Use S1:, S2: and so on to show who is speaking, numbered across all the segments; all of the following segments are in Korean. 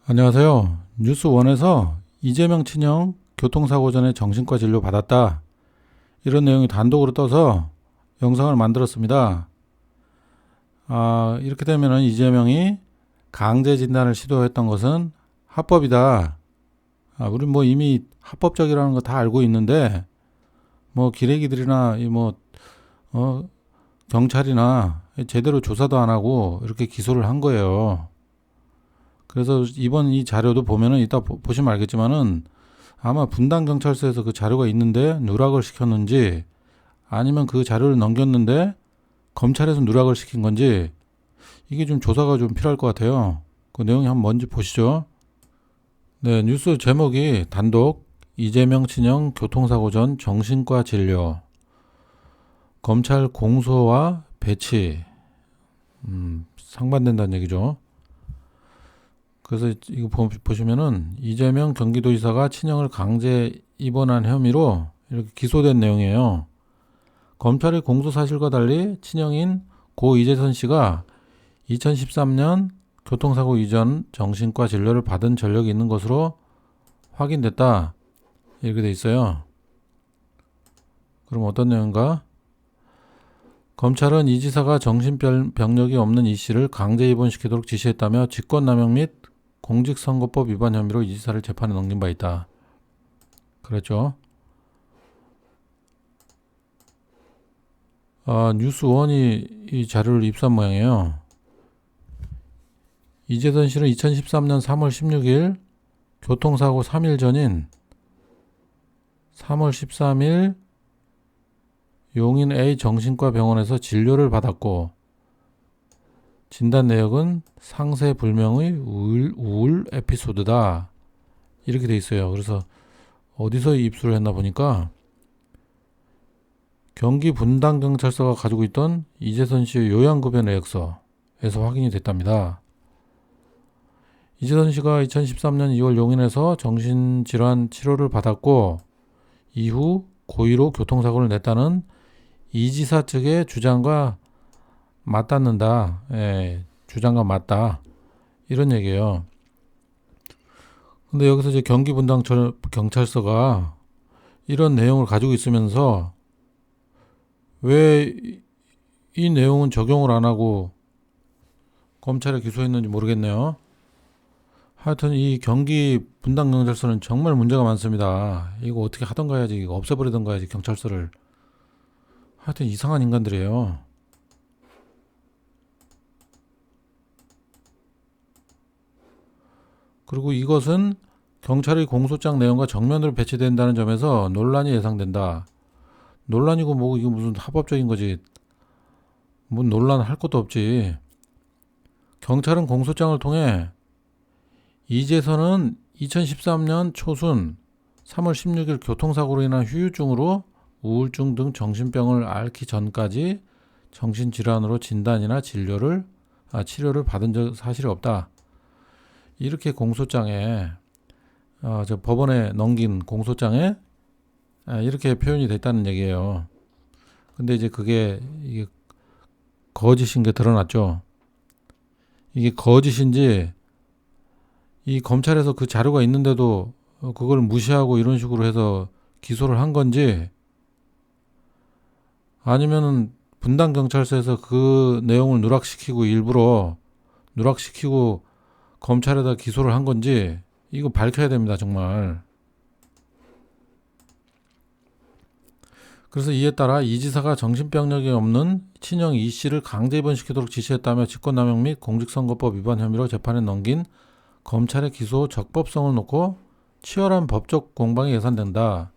S1: 안녕하세요. 뉴스원에서 이재명 친형 교통사고 전에 정신과 진료 받았다. 이런 내용이 단독으로 떠서 영상을 만들었습니다. 이렇게 되면은 이재명이 강제 진단을 시도했던 것은 합법이다. 우리 뭐 이미 합법적이라는 거 다 알고 있는데 뭐 기레기들이나 경찰이나 제대로 조사도 안 하고 이렇게 기소를 한 거예요. 그래서 이번 이 자료도 보면은 이따 보시면 알겠지만은 아마 분당 경찰서에서 그 자료가 있는데 누락을 시켰는지 아니면 그 자료를 넘겼는데 검찰에서 누락을 시킨 건지 이게 좀 조사가 좀 필요할 것 같아요. 그 내용이 한번 뭔지 보시죠. 네, 뉴스 제목이 단독 이재명 친형 교통사고 전 정신과 진료 검찰 공소와 배치 상반된다는 얘기죠. 그래서 이거 보시면은 이재명 경기도지사가 친형을 강제 입원한 혐의로 이렇게 기소된 내용이에요. 검찰의 공소 사실과 달리 친형인 고 이재선 씨가 2013년 교통사고 이전 정신과 진료를 받은 전력이 있는 것으로 확인됐다. 이렇게 돼 있어요. 그럼 어떤 내용인가? 검찰은 이 지사가 정신병력이 없는 이 씨를 강제 입원시키도록 지시했다며 직권남용 및 공직선거법 위반 혐의로 이 지사를 재판에 넘긴 바 있다. 그랬죠. 뉴스원이 이 자료를 입수한 모양이에요. 이재선 씨는 2013년 3월 16일 교통사고 3일 전인 3월 13일 용인 A 정신과 병원에서 진료를 받았고 진단 내역은 상세 불명의 우울 에피소드다. 이렇게 돼 있어요. 그래서 어디서 입수를 했나 보니까 경기 분당경찰서가 가지고 있던 이재선 씨의 요양급여 내역서에서 확인이 됐답니다. 이재선 씨가 2013년 2월 용인에서 정신질환 치료를 받았고 이후 고의로 교통사고를 냈다는 이지사 측의 주장과 맞닿는다. 주장과 맞다. 이런 얘기예요. 근데 여기서 이제 경기 분당 경찰서가 이런 내용을 가지고 있으면서 왜 이 내용은 적용을 안 하고 검찰에 기소했는지 모르겠네요. 하여튼 이 경기 분당 경찰서는 정말 문제가 많습니다. 이거 어떻게 하던가 해야지. 이거 없애버리던가 해야지 경찰서를. 하여튼 이상한 인간들이에요. 그리고 이것은 경찰의 공소장 내용과 정면으로 배치된다는 점에서 논란이 예상된다. 논란이고 뭐고 이거 무슨 합법적인 거지. 뭐 논란할 것도 없지. 경찰은 공소장을 통해 이재선은 2013년 초순 3월 16일 교통사고로 인한 후유증으로 우울증 등 정신병을 앓기 전까지 정신질환으로 진단이나 치료를 받은 사실이 없다. 이렇게 공소장에 저 법원에 넘긴 공소장에 이렇게 표현이 됐다는 얘기예요. 근데 이제 이게 거짓인 게 드러났죠. 이게 거짓인지 이 검찰에서 그 자료가 있는데도 그걸 무시하고 이런 식으로 해서 기소를 한 건지 아니면은 분당 경찰서에서 그 내용을 일부러 누락시키고 검찰에다 기소를 한 건지 이거 밝혀야 됩니다, 정말. 그래서 이에 따라 이 지사가 정신병력이 없는 친형 이 씨를 강제 입원시키도록 지시했다며 직권남용 및 공직선거법 위반 혐의로 재판에 넘긴 검찰의 기소 적법성을 놓고 치열한 법적 공방이 예상된다.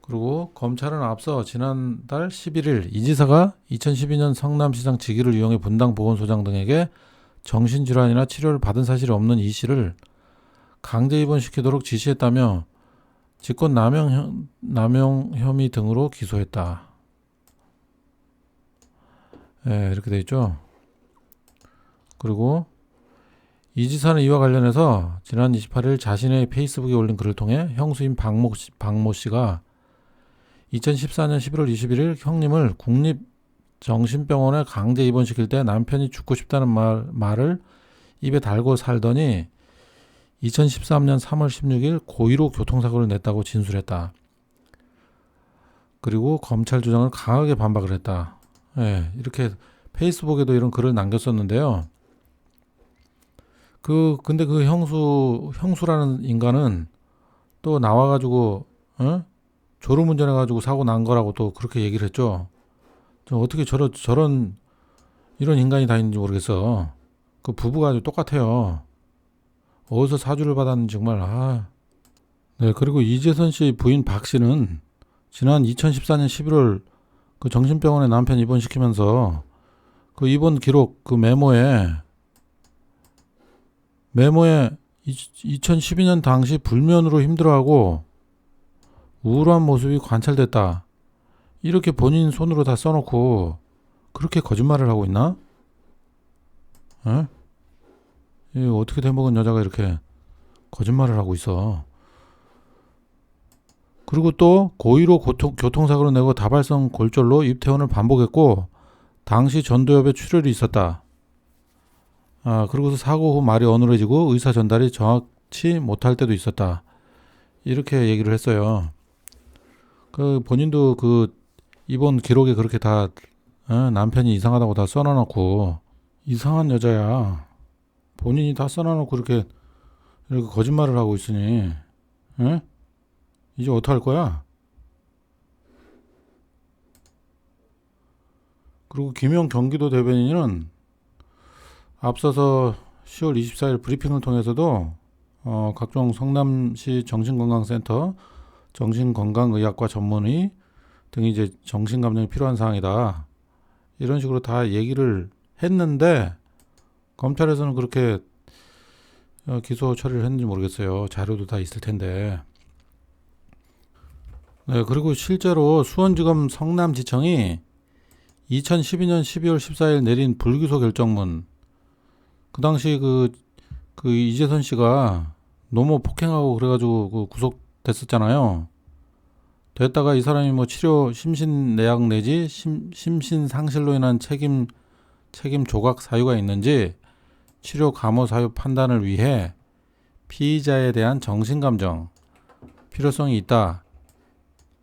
S1: 그리고 검찰은 앞서 지난달 11일 이 지사가 2012년 성남시장 직위를 이용해 분당 보건소장 등에게 정신질환이나 치료를 받은 사실이 없는 이 씨를 강제 입원시키도록 지시했다며 직권남용 혐의 등으로 기소했다. 이렇게 돼 있죠. 그리고 이 지사는 이와 관련해서 지난 28일 자신의 페이스북에 올린 글을 통해 형수인 박모 씨가 2014년 11월 21일 형님을 정신병원에 강제 입원시킬 때 남편이 죽고 싶다는 말을 입에 달고 살더니 2013년 3월 16일 고의로 교통사고를 냈다고 진술했다. 그리고 검찰 주장을 강하게 반박을 했다. 예, 이렇게 페이스북에도 이런 글을 남겼었는데요. 근데 그 형수라는 인간은 또 나와가지고, 졸음운전해가지고 사고 난 거라고 또 그렇게 얘기를 했죠. 어떻게 이런 인간이 다 있는지 모르겠어. 그 부부가 아주 똑같아요. 어디서 사주를 받았는지 정말, 네, 그리고 이재선 씨 부인 박 씨는 지난 2014년 11월 그 정신병원에 남편 입원시키면서 그 입원 기록 그 메모에 2012년 당시 불면으로 힘들어하고 우울한 모습이 관찰됐다. 이렇게 본인 손으로 다 써놓고 그렇게 거짓말을 하고 있나? 에? 이 어떻게 된 먹은 여자가 이렇게 거짓말을 하고 있어. 그리고 또 고의로 교통사고를 내고 다발성 골절로 입퇴원을 반복했고 당시 전두엽에 출혈이 있었다. 그리고서 사고 후 말이 어눌해지고 의사 전달이 정확치 못할 때도 있었다. 이렇게 얘기를 했어요. 그 본인도 그 입원 기록에 그렇게 다 남편이 이상하다고 다 써놔놓고 이상한 여자야. 본인이 다 써놔놓고 이렇게 거짓말을 하고 있으니 이제 어떡할 거야? 그리고 김용 경기도 대변인은 앞서서 10월 24일 브리핑을 통해서도 각종 성남시 정신건강센터 정신건강의학과 전문의 등이 이제 정신감정이 필요한 사항이다. 이런 식으로 다 얘기를 했는데 검찰에서는 그렇게 기소 처리를 했는지 모르겠어요. 자료도 다 있을 텐데. 네, 그리고 실제로 수원지검 성남지청이 2012년 12월 14일 내린 불기소 결정문, 그 당시 그 이재선 씨가 노모 폭행하고 그래가지고 그 구속됐었잖아요. 됐다가 이 사람이 뭐 치료 심신내약 내지 심신상실로 인한 책임 조각 사유가 있는지 치료 감호 사유 판단을 위해 피의자에 대한 정신감정 필요성이 있다.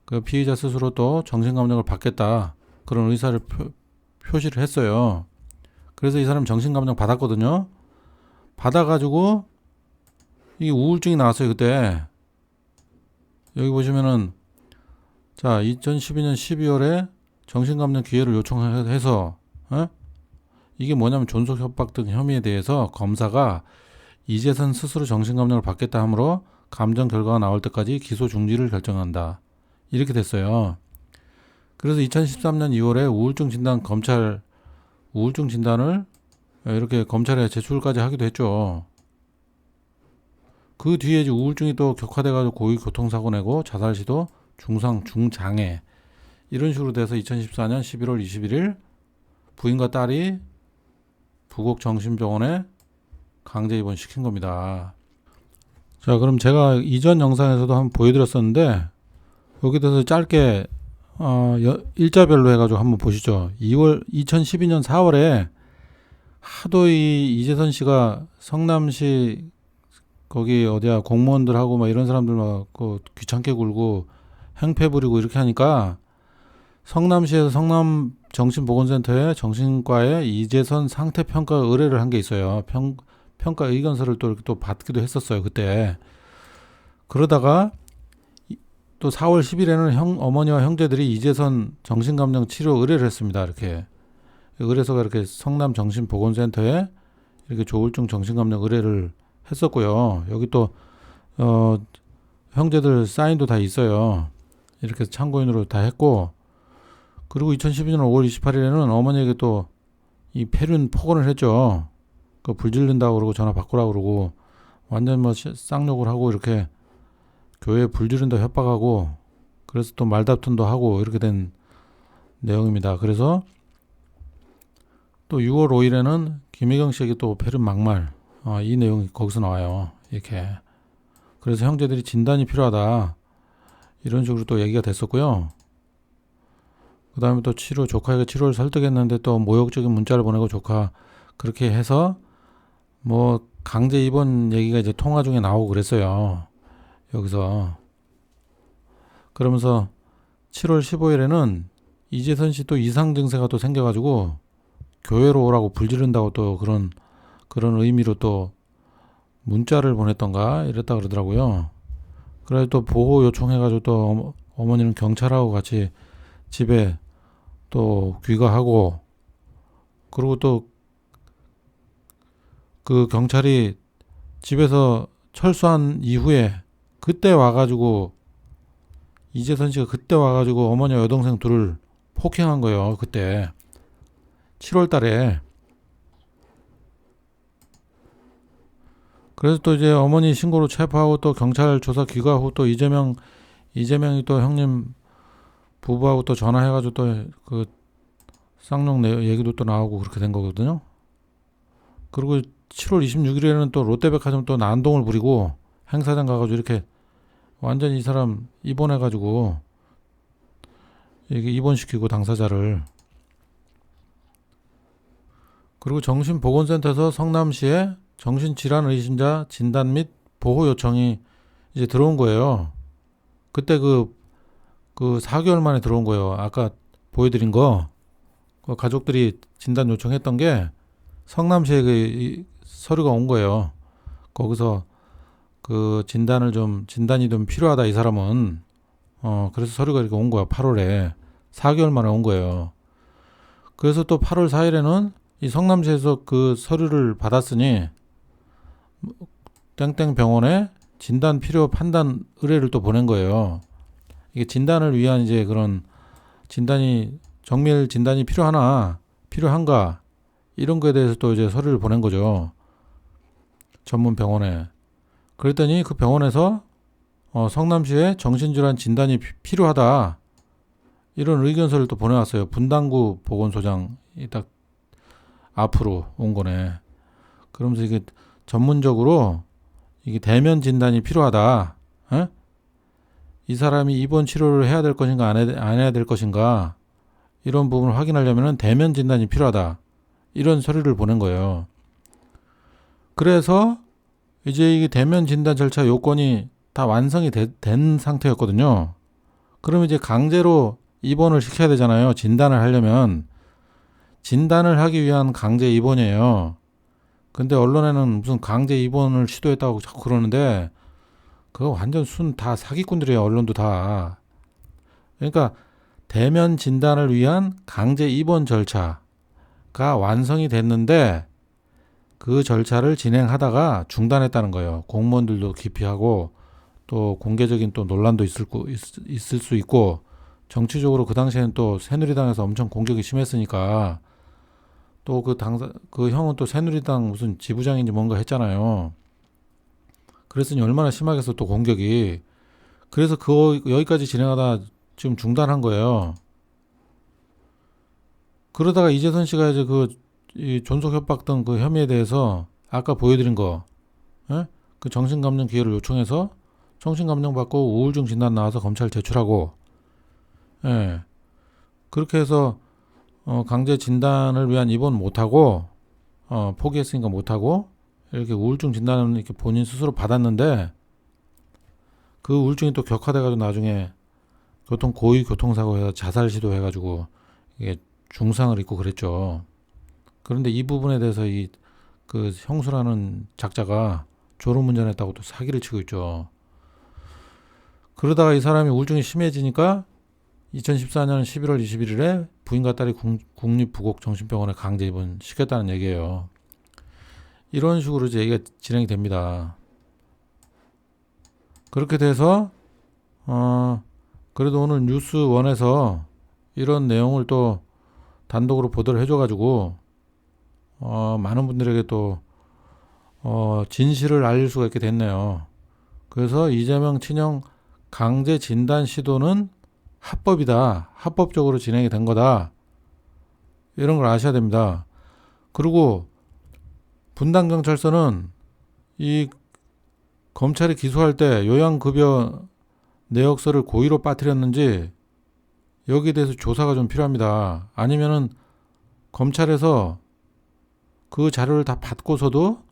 S1: 그 피의자 스스로 또 정신감정을 받겠다. 그런 의사를 표시를 했어요. 그래서 이 사람 정신감정 받았거든요. 받아가지고 이게 우울증이 나왔어요. 그때 여기 보시면은 자 2012년 12월에 정신감정 기회를 요청해서 이게 뭐냐면 존속협박 등 혐의에 대해서 검사가 이재선 스스로 정신감정을 받겠다 하므로 감정 결과가 나올 때까지 기소 중지를 결정한다. 이렇게 됐어요. 그래서 2013년 2월에 우울증 진단을 이렇게 검찰에 제출까지 하기도 했죠. 그 뒤에 이제 우울증이 또 격화돼가지고 고의 교통사고 내고 자살 시도 중상 중장애 이런 식으로 돼서 2014년 11월 21일 부인과 딸이 부곡정신병원에 강제 입원시킨 겁니다. 자, 그럼 제가 이전 영상에서도 한번 보여드렸었는데 여기 대해서 짧게 일자별로 해가지고 한번 보시죠. 2012년 4월에 하도 이 이재선 씨가 성남시 거기 어디야 공무원들하고 막 이런 사람들 막 귀찮게 굴고 행패 부리고 이렇게 하니까 성남시에서 성남정신보건센터에 정신과에 이재선 상태평가 의뢰를 한 게 있어요. 평가 의견서를 또 이렇게 또 받기도 했었어요. 그때. 그러다가 또 4월 10일에는 어머니와 형제들이 이재선 정신감정 치료 의뢰를 했습니다. 이렇게. 의뢰서가 이렇게 성남정신보건센터에 이렇게 조울증 정신감정 의뢰를 했었고요. 여기 또 형제들 사인도 다 있어요. 이렇게 참고인으로 다 했고, 그리고 2012년 5월 28일에는 어머니에게 또 이 폐륜 폭언을 했죠. 그 불질른다고 그러고 전화 바꾸라고 그러고 완전 뭐 쌍욕을 하고 이렇게 교회에 불지른다 협박하고 그래서 또 말다툼도 하고 이렇게 된 내용입니다. 그래서 또 6월 5일에는 김혜경 씨에게 또 폐륜 막말 이 내용이 거기서 나와요. 이렇게. 그래서 형제들이 진단이 필요하다. 이런 식으로 또 얘기가 됐었고요. 그 다음에 또 조카에게 치료를 설득했는데 또 모욕적인 문자를 보내고 조카 그렇게 해서 뭐 강제 입원 얘기가 이제 통화 중에 나오고 그랬어요. 여기서. 그러면서 7월 15일에는 이재선 씨 또 이상 증세가 또 생겨가지고 교회로 오라고 불지른다고 또 그런 의미로 또 문자를 보냈던가 이랬다 그러더라고요. 그래서 또 보호 요청해가지고 또 어머니는 경찰하고 같이 집에 또 귀가하고, 그리고 또 그 경찰이 집에서 철수한 이후에 그때 와가지고 이재선 씨가 그때 와가지고 어머니와 여동생 둘을 폭행한 거예요. 그때 7월 달에. 그래서 또 이제 어머니 신고로 체포하고 또 경찰 조사 귀가 후 또 이재명이 또 형님 부부하고 또 전화해가지고 또 그 쌍용 얘기도 또 나오고 그렇게 된 거거든요. 그리고 7월 26일에는 또 롯데백화점 또 난동을 부리고 행사장 가가지고 이렇게 완전히 이 사람 입원해가지고 이게 입원시키고 당사자를. 그리고 정신보건센터에서 성남시에 정신질환 의심자 진단 및 보호 요청이 이제 들어온 거예요. 그때 그 4개월 만에 들어온 거예요. 아까 보여드린 거. 그 가족들이 진단 요청했던 게 성남시에 그 서류가 온 거예요. 거기서 그 진단이 좀 필요하다 이 사람은. 그래서 서류가 이렇게 온 거야. 8월에 4개월 만에 온 거예요. 그래서 또 8월 4일에는 이 성남시에서 그 서류를 받았으니 땡땡 병원에 진단 필요 판단 의뢰를 또 보낸 거예요. 이게 진단을 위한 이제 그런 정밀 진단이 필요한가 이런 거에 대해서 또 이제 서류를 보낸 거죠. 전문 병원에. 그랬더니 그 병원에서 성남시에 정신질환 진단이 필요하다 이런 의견서를 또 보내왔어요. 분당구 보건소장이 딱 앞으로 온 거네. 그러면서 이게 전문적으로 이게 대면 진단이 필요하다. 에? 이 사람이 입원 치료를 해야 될 것인가 안 해야 될 것인가 이런 부분을 확인하려면 대면 진단이 필요하다. 이런 서류를 보낸 거예요. 그래서 이제 이게 대면 진단 절차 요건이 다 완성이 된 상태였거든요. 그럼 이제 강제로 입원을 시켜야 되잖아요. 진단을 하려면. 진단을 하기 위한 강제 입원이에요. 근데 언론에는 무슨 강제 입원을 시도했다고 자꾸 그러는데 그거 완전 다 사기꾼들이에요. 언론도 다. 그러니까 대면 진단을 위한 강제 입원 절차가 완성이 됐는데 그 절차를 진행하다가 중단했다는 거예요. 공무원들도 기피하고 또 공개적인 또 논란도 있을 수 있고 정치적으로 그 당시에는 또 새누리당에서 엄청 공격이 심했으니까 또 그 형은 또 새누리당 무슨 지부장인지 뭔가 했잖아요. 그랬으니 얼마나 심하겠어 또 공격이. 그래서 여기까지 진행하다 지금 중단한 거예요. 그러다가 이재선 씨가 이제 이 존속협박 등 그 혐의에 대해서 아까 보여드린 거, 그 정신감정 기회를 요청해서 정신감정 받고 우울증 진단 나와서 검찰 제출하고, 예. 그렇게 해서 강제 진단을 위한 입원 못하고 포기했으니까 못하고 이렇게 우울증 진단은 이렇게 본인 스스로 받았는데 그 우울증이 또 격화돼가지고 나중에 고의 교통사고에서 자살 시도해가지고 이게 중상을 입고 그랬죠. 그런데 이 부분에 대해서 그 형수라는 작자가 졸음운전했다고 또 사기를 치고 있죠. 그러다가 이 사람이 우울증이 심해지니까 2014년 11월 21일에 부인과 딸이 국립부곡정신병원에 강제 입원 시켰다는 얘기예요. 이런 식으로 이제 얘기가 진행이 됩니다. 그렇게 돼서 그래도 오늘 뉴스원에서 이런 내용을 또 단독으로 보도를 해줘가지고 많은 분들에게 또 진실을 알릴 수가 있게 됐네요. 그래서 이재명 친형 강제 진단 시도는 합법이다. 합법적으로 진행이 된 거다. 이런 걸 아셔야 됩니다. 그리고 분당경찰서는 이 검찰이 기소할 때 요양급여 내역서를 고의로 빠뜨렸는지 여기에 대해서 조사가 좀 필요합니다. 아니면은 검찰에서 그 자료를 다 받고서도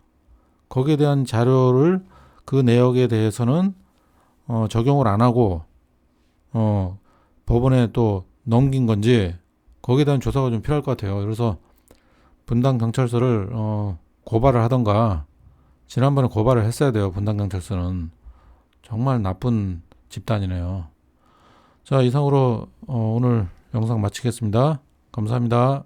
S1: 거기에 대한 자료를 그 내역에 대해서는 적용을 안 하고 법원에 또 넘긴 건지 거기에 대한 조사가 좀 필요할 것 같아요. 그래서 분당 경찰서를 고발을 하던가 지난번에 고발을 했어야 돼요. 분당 경찰서는 정말 나쁜 집단이네요. 자, 이상으로 오늘 영상 마치겠습니다. 감사합니다.